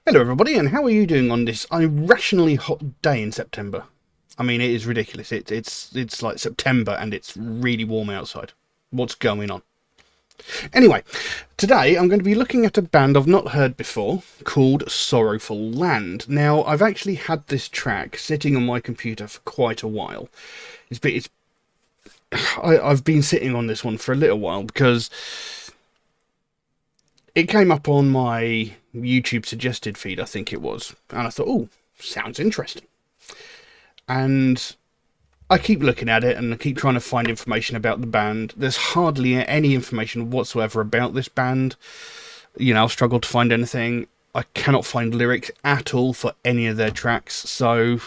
Hello everybody, and how are you doing on this irrationally hot day in September? I mean, it is ridiculous. It's like September and it's really warm outside. What's going on? Anyway, today I'm going to be looking at a band I've not heard before called Sorrowful Land. Now, I've actually had this track sitting on my computer for quite a while. I've been sitting on this one for a little while because it came up on my YouTube suggested feed, I think it was, and I thought, oh, sounds interesting. And I keep looking at it and I keep trying to find information about the band. There's hardly any information whatsoever about this band. You know, I've struggled to find anything. I cannot find lyrics at all for any of their tracks, so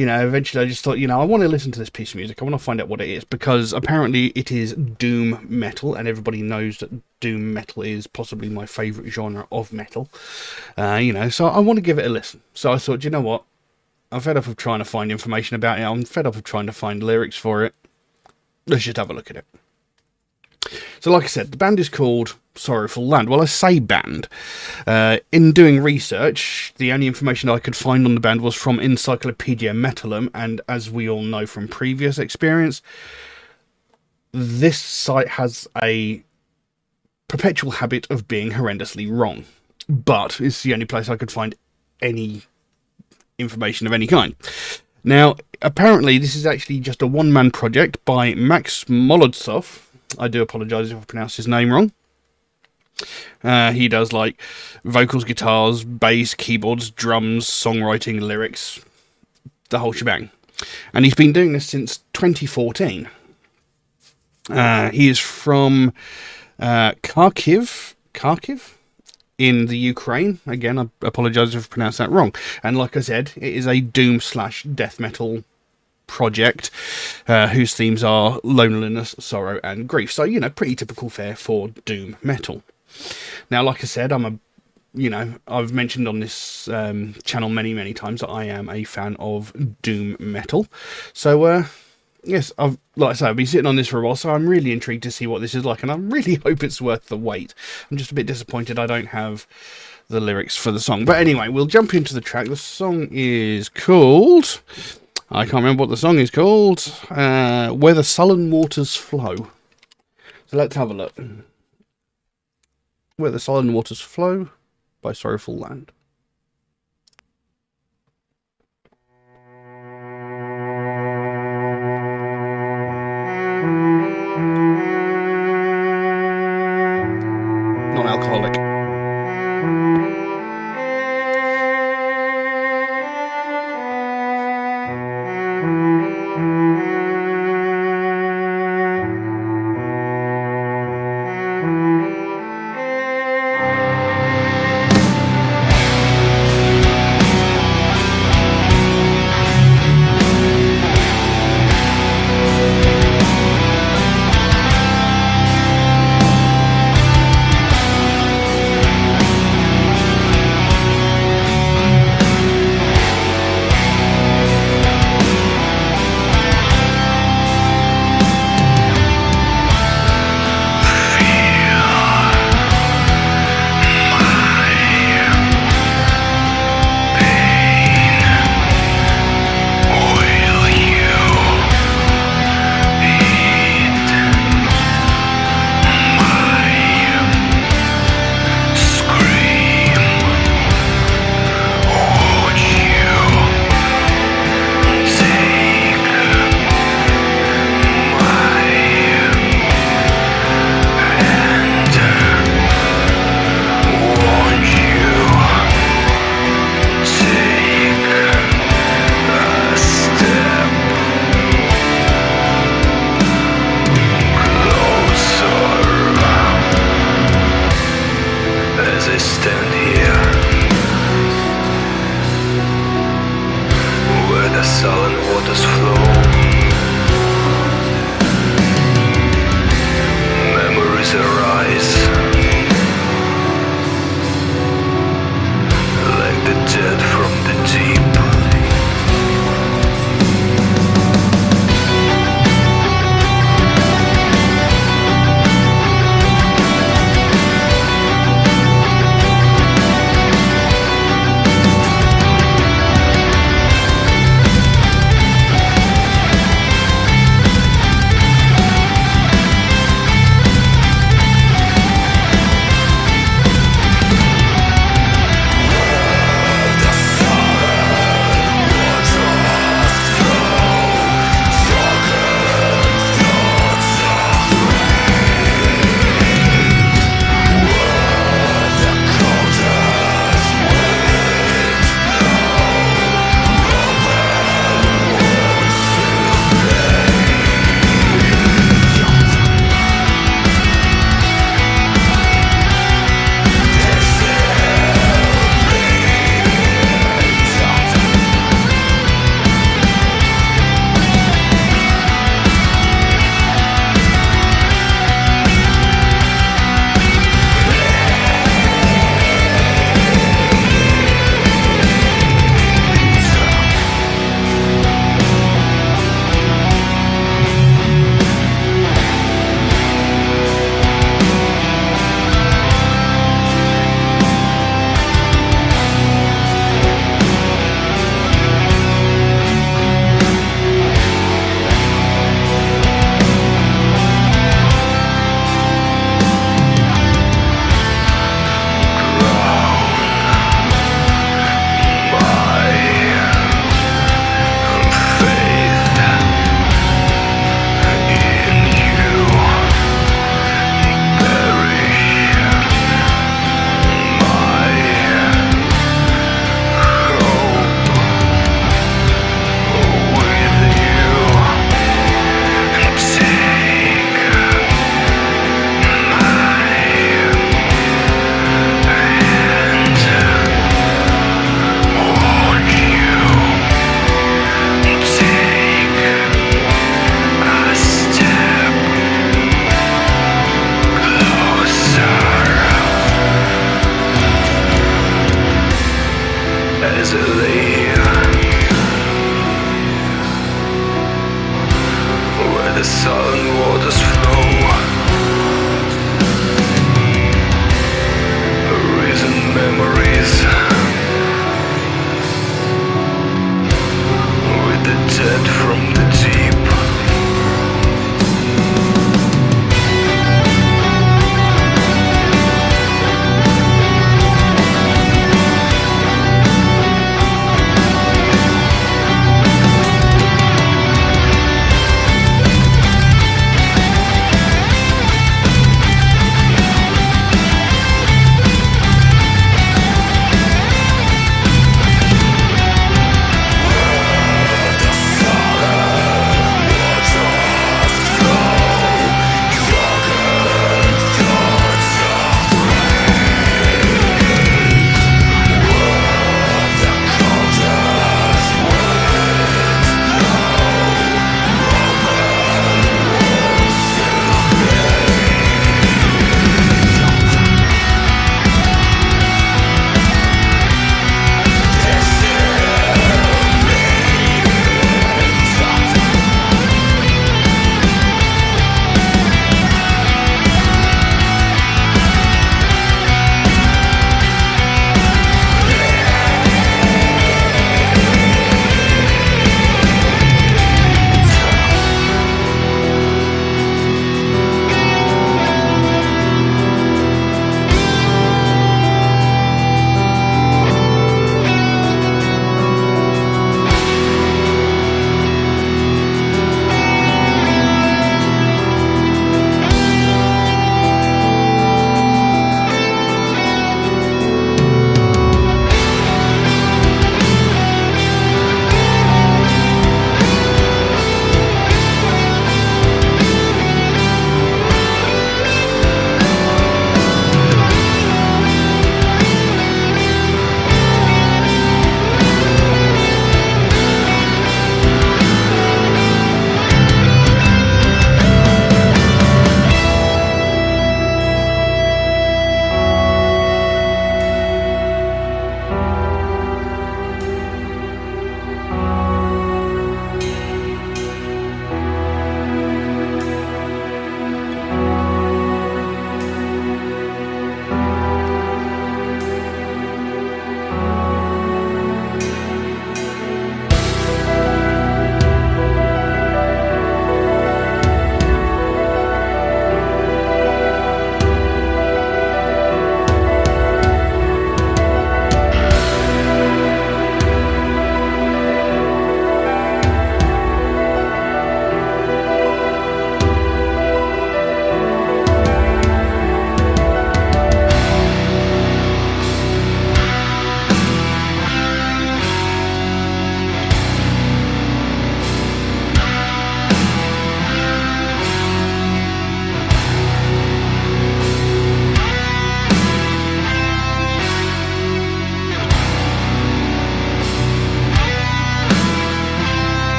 eventually I just thought, I want to listen to this piece of music. I want to find out what it is, because apparently it is doom metal, and everybody knows that doom metal is possibly my favourite genre of metal. So I want to give it a listen. So I thought, you know what? I'm fed up of trying to find information about it. I'm fed up of trying to find lyrics for it. Let's just have a look at it. So like I said, the band is called Sorrowful Land. Well, I say band. In doing research, the only information I could find on the band was from Encyclopedia Metallum, and as we all know from previous experience, this site has a perpetual habit of being horrendously wrong. But it's the only place I could find any information of any kind. Now, apparently this is actually just a one-man project by Max Molodtsov. I do apologise if I pronounce his name wrong. He does like vocals, guitars, bass, keyboards, drums, songwriting, lyrics, the whole shebang. And he's been doing this since 2014. He is from Kharkiv in the Ukraine. Again, I apologise if I pronounced that wrong. And like I said, it is a doom/death metal project whose themes are loneliness, sorrow and grief. So, pretty typical fare for doom metal. Now, like I said, I've mentioned on this channel many times that I am a fan of doom metal. So yes, I've been sitting on this for a while, so I'm really intrigued to see what this is like, and I really hope it's worth the wait. I'm just a bit disappointed I don't have the lyrics for the song. But anyway, we'll jump into the track. The song is called, I can't remember what the song is called, Where the Sullen Waters Flow. So let's have a look. Where the Sullen Waters Flow by Sorrowful Land. Non-alcoholic.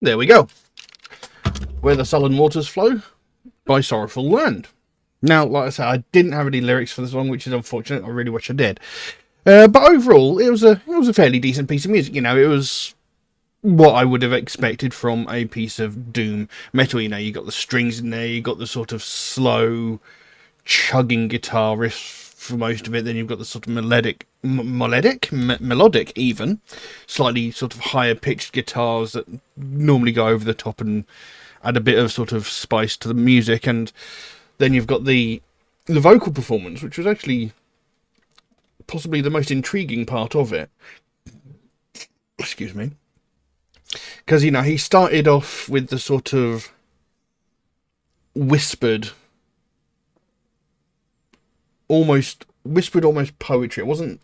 There we go. Where the Sullen Waters Flow by Sorrowful Land. Now, like I said, I didn't have any lyrics for the song, which is unfortunate. I really wish I did. But overall, it was a fairly decent piece of music. You know, it was what I would have expected from a piece of doom metal. You know, you got the strings in there, you got the sort of slow chugging guitar riff for most of it. Then you've got the sort of melodic even, slightly sort of higher pitched guitars that normally go over the top and add a bit of sort of spice to the music. And then you've got the vocal performance, which was actually possibly the most intriguing part of it. Excuse me. Because, you know, he started off with the sort of whispered, almost poetry. It wasn't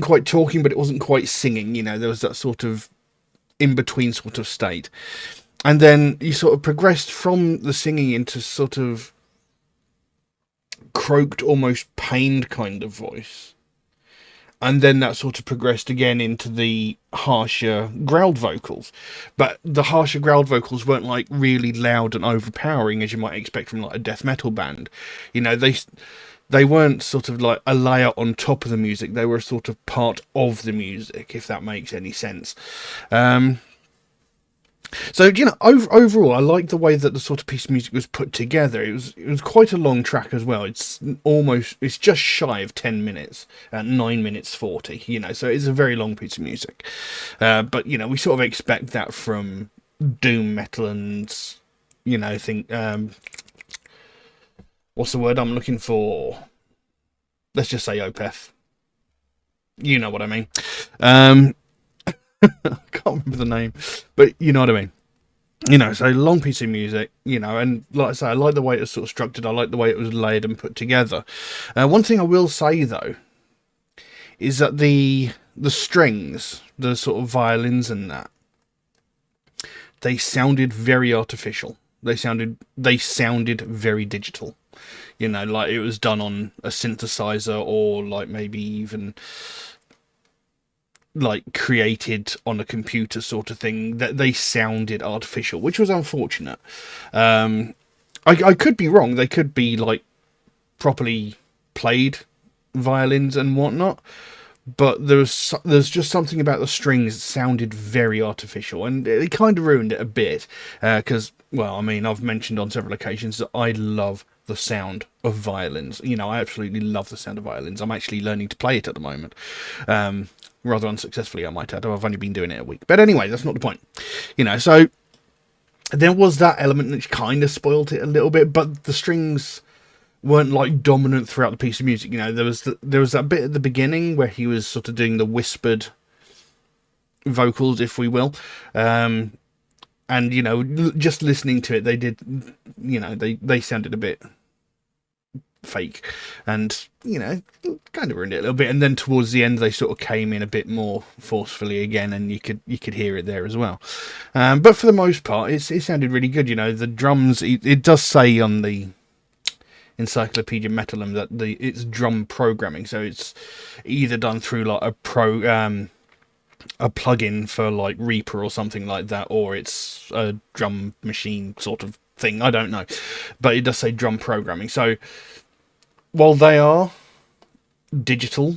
quite talking, but it wasn't quite singing. You know, there was that sort of in between sort of state. And then you sort of progressed from the singing into sort of croaked, almost pained kind of voice. And then that sort of progressed again into the harsher growled vocals. But the harsher growled vocals weren't like really loud and overpowering as you might expect from like a death metal band. You know, they weren't sort of like a layer on top of the music. They were sort of part of the music, if that makes any sense. So, you know, overall, I like the way that the sort of piece of music was put together. It was quite a long track as well. It's just shy of 10 minutes, at 9 minutes 40, you know, so it's a very long piece of music. But, you know, we sort of expect that from doom metal and, you know, what's the word I'm looking for? Let's just say Opeth. You know what I mean. I can't remember the name, but you know what I mean. You know, so long piece of music, you know, and like I say, I like the way it was sort of structured. I like the way it was laid and put together. One thing I will say though is that the strings, the sort of violins and that, they sounded very artificial. They sounded very digital. You know, like it was done on a synthesizer or like maybe even like created on a computer sort of thing. That they sounded artificial, which was unfortunate. I could be wrong. They could be like properly played violins and whatnot, but there's just something about the strings that sounded very artificial, and it kind of ruined it a bit. Because, well, I mean, I've mentioned on several occasions that I love the sound of violins. You know, I absolutely love the sound of violins. I'm actually learning to play it at the moment. Rather unsuccessfully, I might add. I've only been doing it a week. But anyway, that's not the point. You know, so there was that element which kind of spoiled it a little bit, but the strings weren't like dominant throughout the piece of music. You know, there was that bit at the beginning where he was sort of doing the whispered vocals, if we will. And, you know, just listening to it, they did, you know, they sounded a bit fake, and you know, kind of ruined it a little bit. And then towards the end, they sort of came in a bit more forcefully again, and you could hear it there as well. But for the most part, it sounded really good. You know, the drums. It does say on the Encyclopedia Metalum that it's drum programming, so it's either done through like a plugin for like Reaper or something like that, or it's a drum machine sort of thing. I don't know, but it does say drum programming. So while they are digital,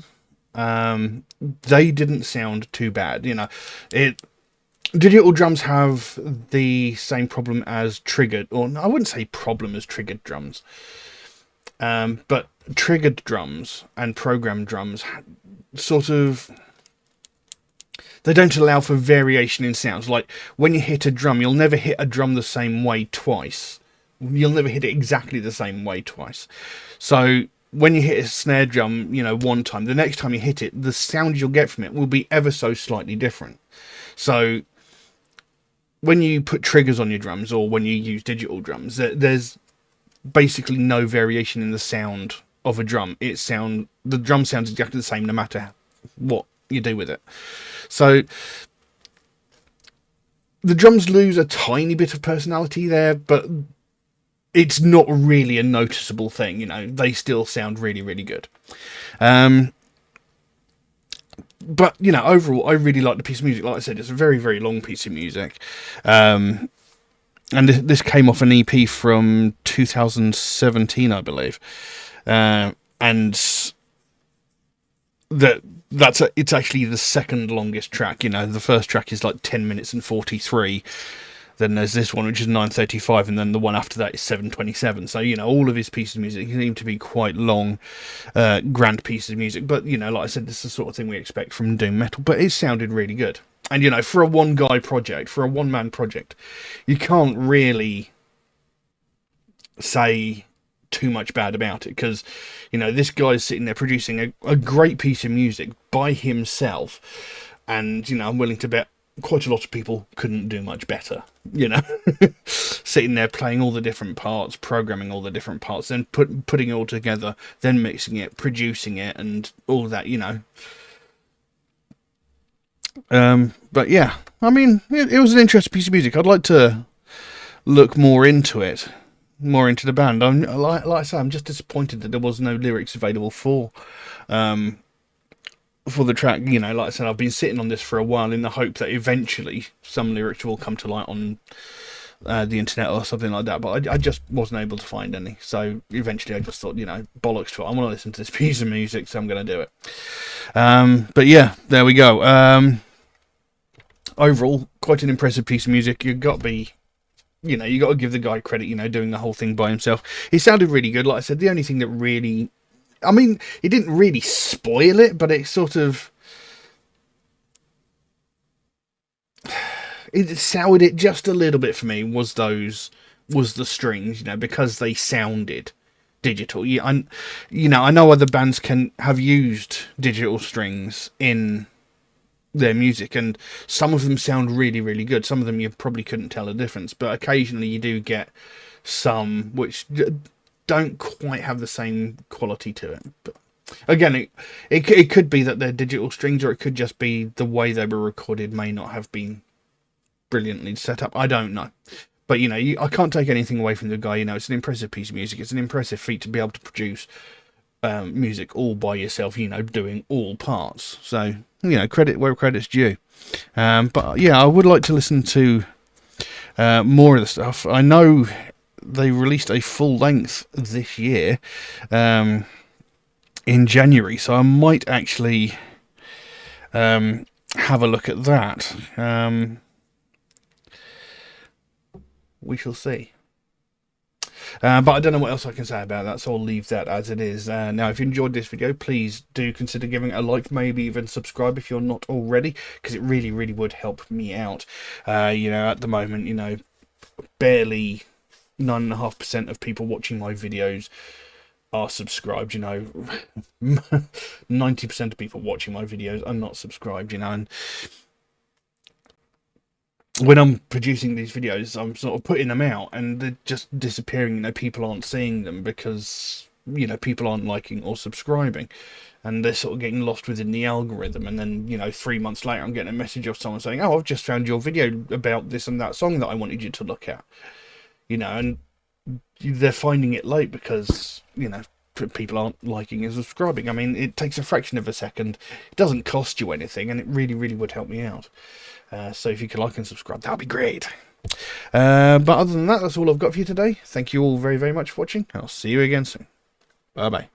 they didn't sound too bad. You know, digital drums have the same problem as triggered, or I wouldn't say problem as triggered drums, but triggered drums and programmed drums sort of, they don't allow for variation in sounds. Like when you hit a drum, you'll never hit a drum the same way twice. You'll never hit it exactly the same way twice. So when you hit a snare drum, you know, one time, the next time you hit it, the sound you'll get from it will be ever so slightly different. So when you put triggers on your drums, or when you use digital drums, there's basically no variation in the sound of a drum. The drum sounds exactly the same no matter what you do with it. So the drums lose a tiny bit of personality there, but it's not really a noticeable thing. You know, they still sound really, really good. But, you know, overall, I really like the piece of music. Like I said, it's a very, very long piece of music. And this came off an EP from 2017, I believe. And it's actually the second longest track. You know, the first track is like 10 minutes and 43. Then there's this one, which is 9:35, and then the one after that is 7:27. So, you know, all of his pieces of music seem to be quite long, grand pieces of music. But, you know, like I said, this is the sort of thing we expect from doom metal. But it sounded really good. And, you know, for a one-guy project, for a one-man project, you can't really say too much bad about it, because, you know, this guy's sitting there producing a great piece of music by himself. And, you know, I'm willing to bet quite a lot of people couldn't do much better, you know. Sitting there playing all the different parts, programming all the different parts, then putting it all together, then mixing it, producing it, and all that, you know. But yeah, I mean, it was an interesting piece of music. I'd like to look more into it, more into the band. Like I say, I'm just disappointed that there was no lyrics available for the track. You know, like I said, I've been sitting on this for a while in the hope that eventually some lyrics will come to light on the internet or something like that, but I just wasn't able to find any. So eventually I just thought, you know, bollocks to it, I want to listen to this piece of music, so I'm going to do it. But yeah, there we go. Overall, quite an impressive piece of music. You've got to be, you know, you got to give the guy credit, you know, doing the whole thing by himself. He sounded really good. Like I said, the only thing that really, I mean, it didn't really spoil it, but it sort of, it soured it just a little bit for me, was the strings, you know, because they sounded digital. Yeah, you know, I know other bands can have used digital strings in their music, and some of them sound really, really good. Some of them you probably couldn't tell the difference, but occasionally you do get some which don't quite have the same quality to it. But again, it could be that they're digital strings, or it could just be the way they were recorded may not have been brilliantly set up. I don't know. But, you know, I can't take anything away from the guy. You know, it's an impressive piece of music. It's an impressive feat to be able to produce music all by yourself, you know, doing all parts. So, you know, credit where credit's due. But, yeah, I would like to listen to more of the stuff. I know they released a full length this year in January, so I might actually have a look at that. We shall see. But I don't know what else I can say about that, so I'll leave that as it is. Now, if you enjoyed this video, please do consider giving it a like, maybe even subscribe if you're not already, because it really, really would help me out. You know, at the moment, you know, barely 9.5% of people watching my videos are subscribed. You know, 90% of people watching my videos are not subscribed, you know, and when I'm producing these videos, I'm sort of putting them out and they're just disappearing. You know, people aren't seeing them because, you know, people aren't liking or subscribing, and they're sort of getting lost within the algorithm. And then, you know, 3 months later, I'm getting a message of someone saying, "Oh, I've just found your video about this and that song that I wanted you to look at." You know, and they're finding it late because, you know, people aren't liking and subscribing. I mean, it takes a fraction of a second. It doesn't cost you anything, and it really, really would help me out. So if you could like and subscribe, that would be great. But other than that, that's all I've got for you today. Thank you all very, very much for watching. I'll see you again soon. Bye-bye.